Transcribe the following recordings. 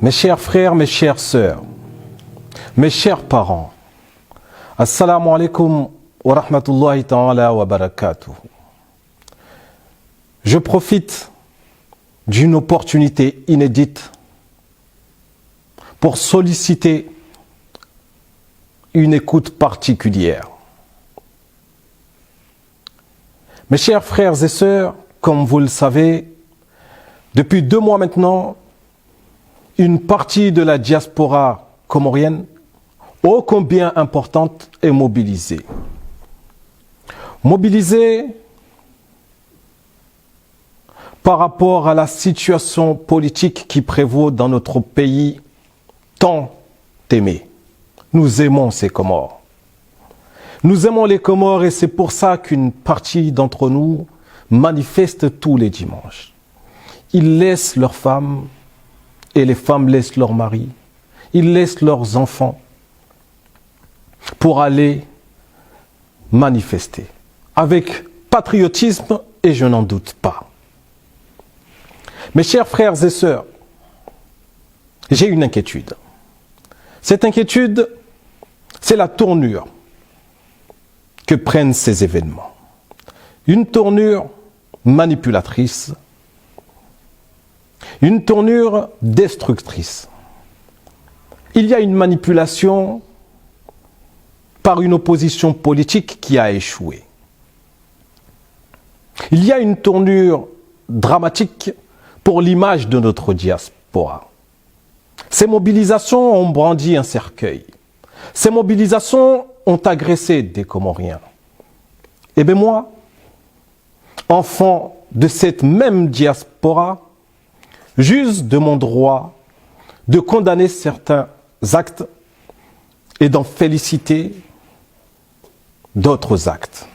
Mes chers frères, mes chères sœurs, mes chers parents, Assalamu alaikum wa rahmatullahi ta'ala wa barakatuh. Je profite d'une opportunité inédite pour solliciter une écoute particulière. Mes chers frères et sœurs, comme vous le savez, depuis 2 mois maintenant, une partie de la diaspora comorienne, ô combien importante, est mobilisée. Mobilisée par rapport à la situation politique qui prévaut dans notre pays tant aimé. Nous aimons ces Comores. Nous aimons les Comores et c'est pour ça qu'une partie d'entre nous manifeste tous les dimanches. Ils laissent leurs femmes et les femmes laissent leurs maris. Ils laissent leurs enfants pour aller manifester avec patriotisme et je n'en doute pas. Mes chers frères et sœurs, j'ai une inquiétude. Cette inquiétude, c'est la tournure que prennent ces événements. Une tournure manipulatrice, une tournure destructrice. Il y a une manipulation par une opposition politique qui a échoué. Il y a une tournure dramatique pour l'image de notre diaspora. Ces mobilisations ont brandi un cercueil. Ces mobilisations ont agressé des Comoriens. Et bien moi, enfant de cette même diaspora, j'use de mon droit de condamner certains actes et d'en féliciter d'autres actes.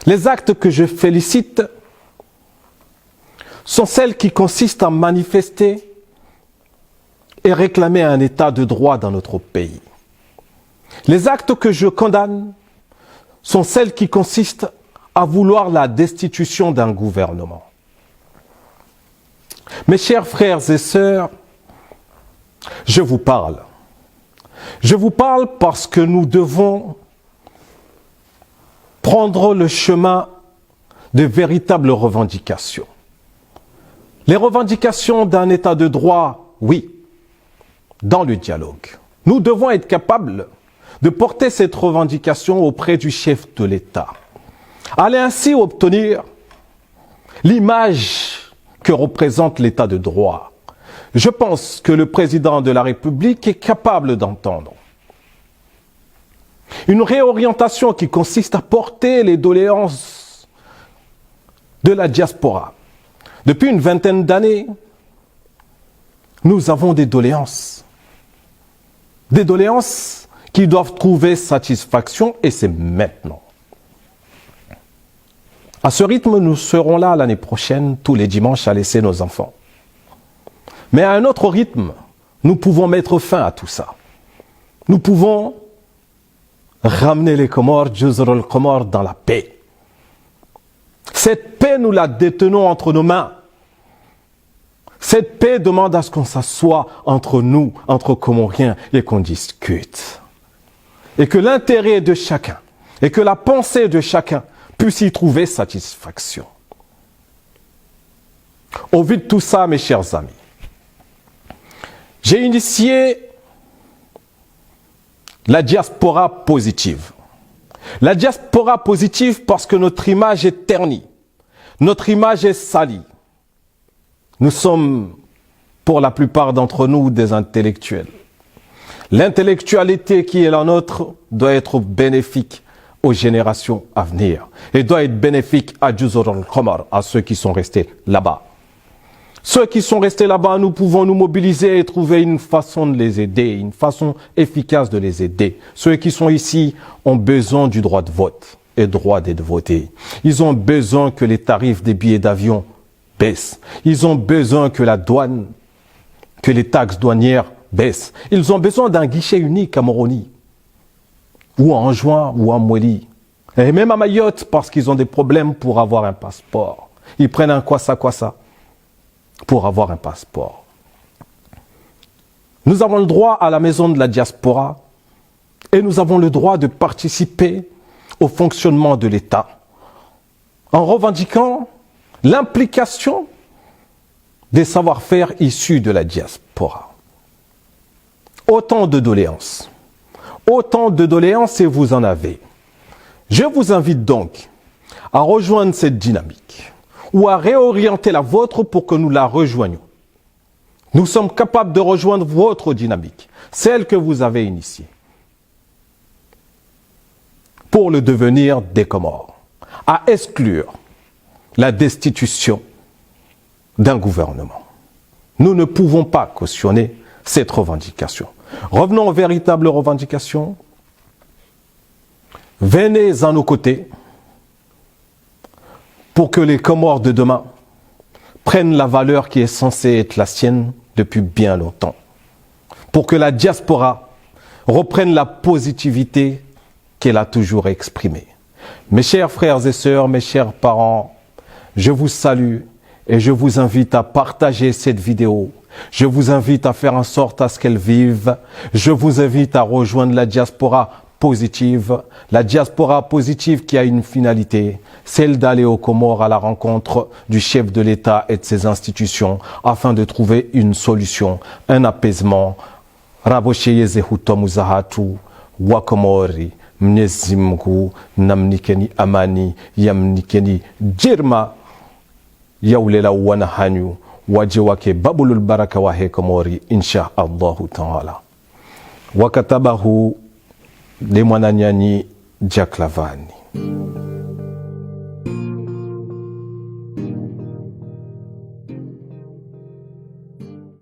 Les actes que je félicite sont celles qui consistent à manifester et réclamer un état de droit dans notre pays. Les actes que je condamne sont celles qui consistent à vouloir la destitution d'un gouvernement. Mes chers frères et sœurs, je vous parle. Je vous parle parce que nous devons prendre le chemin de véritables revendications. Les revendications d'un état de droit, oui, dans le dialogue. Nous devons être capables de porter cette revendication auprès du chef de l'État. Aller ainsi obtenir l'image que représente l'état de droit. Je pense que le président de la République est capable d'entendre. Une réorientation qui consiste à porter les doléances de la diaspora. Depuis une vingtaine d'années, nous avons des doléances. Des doléances qui doivent trouver satisfaction et c'est maintenant. À ce rythme, nous serons là l'année prochaine, tous les dimanches, à laisser nos enfants. Mais à un autre rythme, nous pouvons mettre fin à tout ça. Nous pouvons ramener les Comores, Jazr al-Comores, dans la paix. Cette paix, nous la détenons entre nos mains. Cette paix demande à ce qu'on s'assoie entre nous, entre Comoriens, et qu'on discute. Et que l'intérêt de chacun, et que la pensée de chacun puisse y trouver satisfaction. Au vu de tout ça, mes chers amis, j'ai initié la diaspora positive. La diaspora positive parce que notre image est ternie, notre image est salie. Nous sommes, pour la plupart d'entre nous, des intellectuels. L'intellectualité qui est la nôtre doit être bénéfique aux générations à venir et doit être bénéfique à Jazr al-Comores, à ceux qui sont restés là-bas. Ceux qui sont restés là-bas, nous pouvons nous mobiliser et trouver une façon de les aider, une façon efficace de les aider. Ceux qui sont ici ont besoin du droit de vote et droit d'être votés. Ils ont besoin que les tarifs des billets d'avion baissent. Ils ont besoin que la douane, que les taxes douanières baissent. Ils ont besoin d'un guichet unique à Moroni, ou à Anjouan, ou à Moueli. Et même à Mayotte, parce qu'ils ont des problèmes pour avoir un passeport. Ils prennent un kwassa pour avoir un passeport. Nous avons le droit à la maison de la diaspora et nous avons le droit de participer au fonctionnement de l'État en revendiquant l'implication des savoir-faire issus de la diaspora. Autant de doléances et vous en avez. Je vous invite donc à rejoindre cette dynamique ou à réorienter la vôtre pour que nous la rejoignions. Nous sommes capables de rejoindre votre dynamique, celle que vous avez initiée, pour le devenir des Comores, à exclure la destitution d'un gouvernement. Nous ne pouvons pas cautionner cette revendication. Revenons aux véritables revendications. Venez à nos côtés pour que les Comores de demain prennent la valeur qui est censée être la sienne depuis bien longtemps. Pour que la diaspora reprenne la positivité qu'elle a toujours exprimée. Mes chers frères et sœurs, mes chers parents, je vous salue et je vous invite à partager cette vidéo. Je vous invite à faire en sorte à ce qu'elle vive. Je vous invite à rejoindre la diaspora positive. La diaspora positive qui a une finalité, celle d'aller aux Comores à la rencontre du chef de l'État et de ses institutions afin de trouver une solution, un apaisement. Rabosheye zehuto muzahatu wa Komori, Mwenyezi Mungu namnikeni amani, yamnikeni jirma yaulela wana hanyu waje wake babulul baraka wahe Komori insha Allahu ta'ala. Wakatabahu de Mwananyani Jack Lavani.